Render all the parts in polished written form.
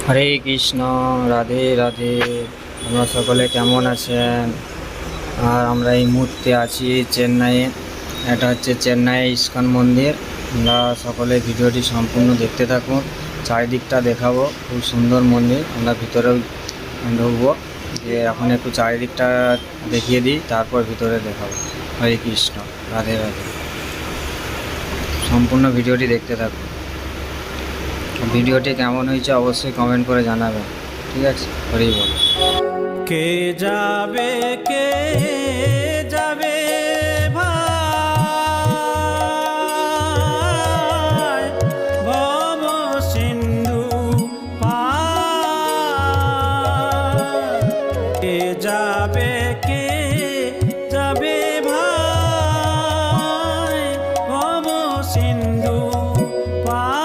হরে কৃষ্ণ, রাধে রাধে। আমরা সকলে কেমন আছেন? আর আমরা এই মুহূর্তে আছি চেন্নাইয়ে। এটা হচ্ছে চেন্নাই ইস্কন মন্দির। আমরা সকলে ভিডিওটি সম্পূর্ণ দেখতে থাকুন। চারিদিকটা দেখাবো, খুব সুন্দর মন্দির। আমরা ভিতরেও ঢুকবো, যে এখন একটু চারিদিকটা দেখিয়ে দিই, তারপর ভিতরে দেখাবো। হরে কৃষ্ণ, রাধে রাধে। সম্পূর্ণ ভিডিওটি দেখতে থাকুন। ভিডিওটি কেমন হয়েছে অবশ্যই কমেন্ট করে জানাবেন, ঠিক আছে? হরি বল। কে যাবে কে যাবে ভাই ভব সিন্ধু পার। কে যাবে কে যাবে ভাই ভব সিন্ধু পার।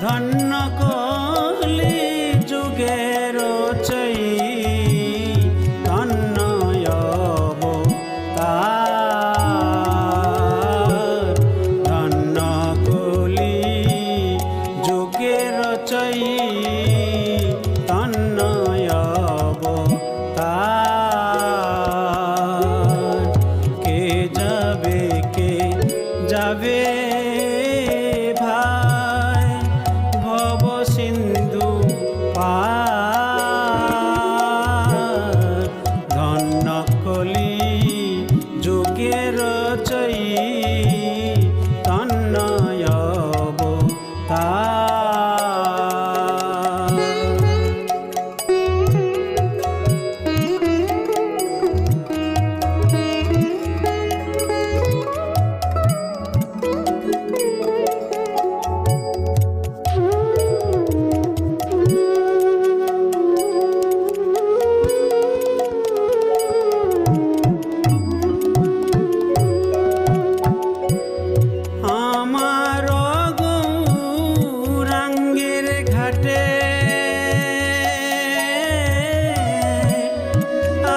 ধন্য কলি যুগের চৈ তন্ময় অবতার। ধন্য কলি যুগের চৈ তন্ময় অবতার। কে যাবে ভাই ভব সিন্ধু পার। ধন্য কলি যুগের চৈ তন্ময় অবতার। আমার গৌরাঙ্গের ঘাটে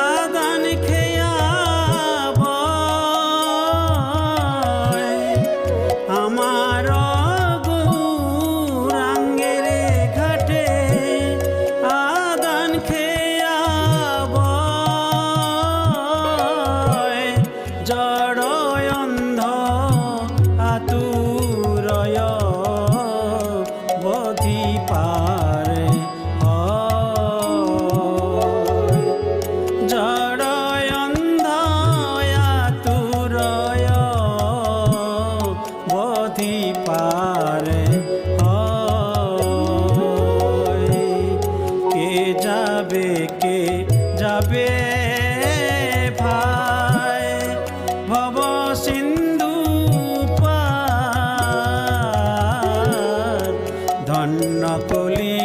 আদান খেয়া বয়। আমার গৌরাঙ্গের ঘাটে আদান খেয়া বয়। জড় অন্ধ আতুরয় বধি পারে হয়। জড় অন্ধ আতুরয় বধি পারে হয়। কে যাবে ভাই ভব সিন্ধু পার। ধন্য কলি